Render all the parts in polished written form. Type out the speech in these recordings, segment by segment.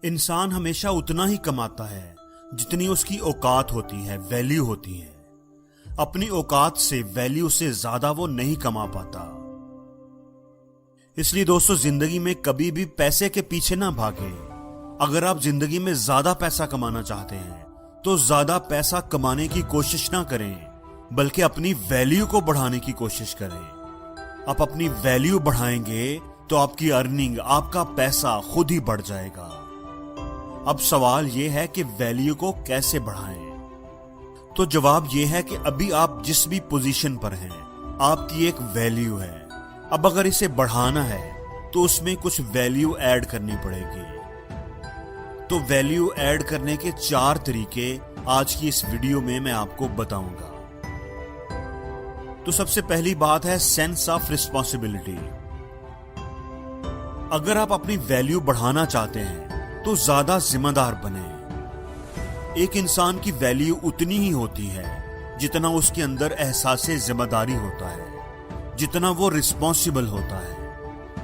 انسان ہمیشہ اتنا ہی کماتا ہے جتنی اس کی اوقات ہوتی ہے، ویلیو ہوتی ہے۔ اپنی اوقات سے، ویلیو سے زیادہ وہ نہیں کما پاتا۔ اس لیے دوستو، زندگی میں کبھی بھی پیسے کے پیچھے نہ بھاگیں۔ اگر آپ زندگی میں زیادہ پیسہ کمانا چاہتے ہیں تو زیادہ پیسہ کمانے کی کوشش نہ کریں، بلکہ اپنی ویلیو کو بڑھانے کی کوشش کریں۔ آپ اپنی ویلیو بڑھائیں گے تو آپ کی ارننگ، آپ کا پیسہ خود ہی بڑھ جائے گا۔ اب سوال یہ ہے کہ ویلیو کو کیسے بڑھائیں؟ تو جواب یہ ہے کہ ابھی آپ جس بھی پوزیشن پر ہیں، آپ کی ایک ویلیو ہے۔ اب اگر اسے بڑھانا ہے تو اس میں کچھ ویلیو ایڈ کرنی پڑے گی۔ تو ویلیو ایڈ کرنے کے 4 طریقے آج کی اس ویڈیو میں آپ کو بتاؤں گا۔ تو سب سے پہلی بات ہے سینس آف رسپانسبلٹی۔ اگر آپ اپنی ویلیو بڑھانا چاہتے ہیں تو زیادہ ذمہ دار بنیں۔ ایک انسان کی ویلیو اتنی ہی ہوتی ہے جتنا اس کے اندر احساس ذمہ داری ہوتا ہے، جتنا وہ رسپانسبل ہوتا ہے۔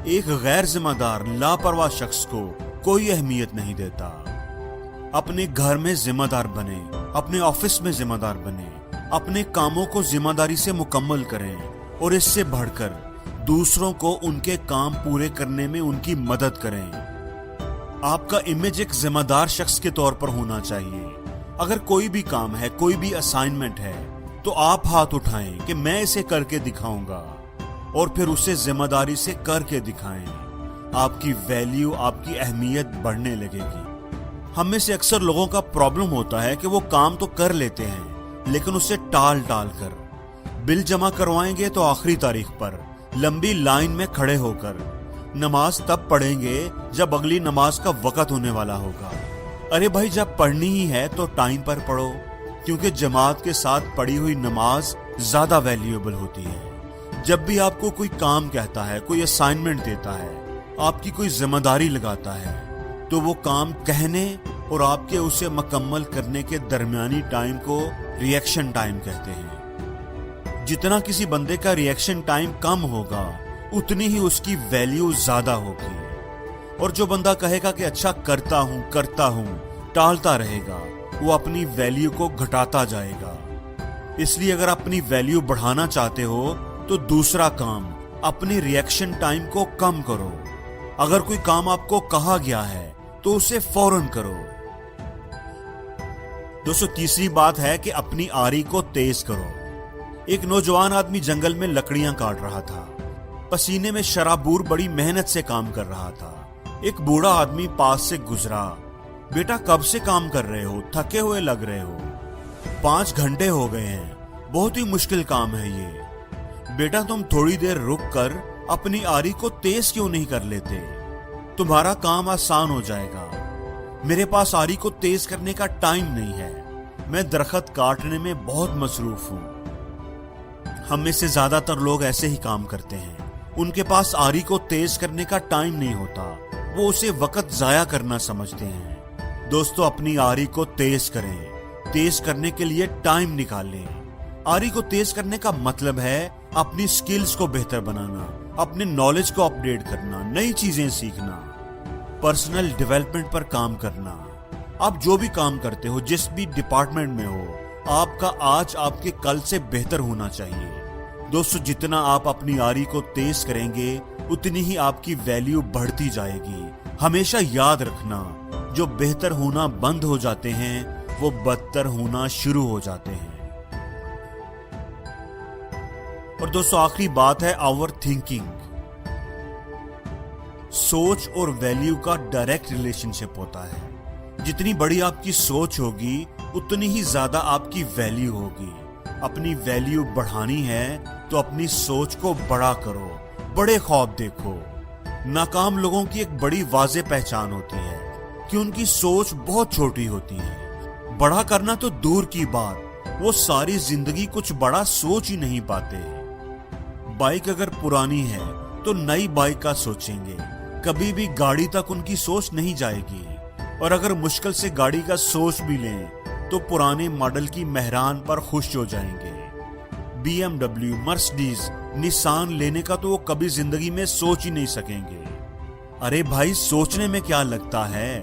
ایک غیر ذمہ دار، لاپرواہ شخص کو کوئی اہمیت نہیں دیتا۔ اپنے گھر میں ذمہ دار بنیں، اپنے آفس میں ذمہ دار بنیں، اپنے کاموں کو ذمہ داری سے مکمل کریں، اور اس سے بڑھ کر دوسروں کو ان کے کام پورے کرنے میں ان کی مدد کریں۔ آپ کا امیج ایک ذمہ دار شخص کے طور پر ہونا چاہیے۔ اگر کوئی بھی کام ہے، کوئی بھی اسائنمنٹ ہے، تو آپ ہاتھ اٹھائیں کہ میں اسے کر کے دکھاؤں گا، اور پھر اسے ذمہ داری سے کر کے دکھائیں۔ آپ کی ویلیو، آپ کی اہمیت بڑھنے لگے گی۔ ہم میں سے اکثر لوگوں کا پرابلم ہوتا ہے کہ وہ کام تو کر لیتے ہیں لیکن اسے ٹال کر۔ بل جمع کروائیں گے تو آخری تاریخ پر، لمبی لائن میں کھڑے ہو کر۔ نماز تب پڑھیں گے جب اگلی نماز کا وقت ہونے والا ہوگا۔ ارے بھائی، جب پڑھنی ہی ہے تو ٹائم پر پڑھو، کیونکہ جماعت کے ساتھ پڑھی ہوئی نماز زیادہ ویلیوبل ہوتی ہے۔ جب بھی آپ کو کوئی کام کہتا ہے، کوئی اسائنمنٹ دیتا ہے، آپ کی کوئی ذمہ داری لگاتا ہے، تو وہ کام کہنے اور آپ کے اسے مکمل کرنے کے درمیانی ٹائم کو ریئیکشن ٹائم کہتے ہیں۔ جتنا کسی بندے کا ریئیکشن ٹائم کم ہوگا، اتنی ہی اس کی ویلیو زیادہ ہوگی۔ اور جو بندہ کہے گا کہ اچھا کرتا ہوں، ٹالتا رہے گا، وہ اپنی ویلیو کو گھٹاتا جائے گا۔ اس لیے اگر اپنی ویلیو بڑھانا چاہتے ہو تو دوسرا کام، اپنی ریئیکشن ٹائم کو کم کرو۔ اگر کوئی کام آپ کو کہا گیا ہے تو اسے فوراً کرو۔ دوستو، تیسری بات ہے کہ اپنی آری کو تیز کرو۔ ایک نوجوان آدمی جنگل میں لکڑیاں کاٹ رہا تھا، پسینے میں شرابور بڑی محنت سے کام کر رہا تھا۔ ایک بوڑھا آدمی پاس سے گزرا۔ بیٹا، کب سے کام کر رہے ہو؟ تھکے ہوئے لگ رہے ہو۔ 5 گھنٹے ہو گئے ہیں، بہت ہی مشکل کام ہے یہ۔ بیٹا، تم تھوڑی دیر رک کر اپنی آری کو تیز کیوں نہیں کر لیتے؟ تمہارا کام آسان ہو جائے گا۔ میرے پاس آری کو تیز کرنے کا ٹائم نہیں ہے، میں درخت کاٹنے میں بہت مصروف ہوں۔ ہم میں سے زیادہ تر لوگ ایسے ہی کام کرتے ہیں۔ ان کے پاس آری کو تیز کرنے کا ٹائم نہیں ہوتا، وہ اسے وقت ضائع کرنا سمجھتے ہیں۔ دوستو، اپنی آری کو تیز کریں۔ تیز کرنے کے لیے ٹائم نکالیں۔ آری کو تیز کرنے کا مطلب ہے اپنی سکلز کو بہتر بنانا، اپنے نالج کو اپ ڈیٹ کرنا، نئی چیزیں سیکھنا، پرسنل ڈیولپمنٹ پر کام کرنا۔ آپ جو بھی کام کرتے ہو، جس بھی ڈپارٹمنٹ میں ہو، آپ کا آج آپ کے کل سے بہتر ہونا چاہیے۔ دوستو، جتنا آپ اپنی آری کو تیز کریں گے، اتنی ہی آپ کی ویلیو بڑھتی جائے گی۔ ہمیشہ یاد رکھنا، جو بہتر ہونا بند ہو جاتے ہیں، وہ بدتر ہونا شروع ہو جاتے ہیں۔ اور دوستو، آخری بات ہے اوور تھنکنگ۔ سوچ اور ویلیو کا ڈائریکٹ ریلیشن شپ ہوتا ہے۔ جتنی بڑی آپ کی سوچ ہوگی، اتنی ہی زیادہ آپ کی ویلیو ہوگی۔ اپنی ویلیو بڑھانی ہے تو اپنی سوچ کو بڑا کرو، بڑے خواب دیکھو۔ ناکام لوگوں کی ایک بڑی واضح پہچان ہوتی ہے کہ ان کی سوچ بہت چھوٹی ہوتی ہے۔ بڑا کرنا تو دور کی بات، وہ ساری زندگی کچھ بڑا سوچ ہی نہیں پاتے۔ بائک اگر پرانی ہے تو نئی بائک کا سوچیں گے، کبھی بھی گاڑی تک ان کی سوچ نہیں جائے گی۔ اور اگر مشکل سے گاڑی کا سوچ بھی لیں تو پرانے ماڈل کی مہران پر خوش ہو جائیں گے۔ BMW، مرسڈیز، نسان لینے کا تو وہ کبھی زندگی میں سوچ ہی نہیں سکیں گے۔ ارے بھائی، سوچنے میں کیا لگتا ہے؟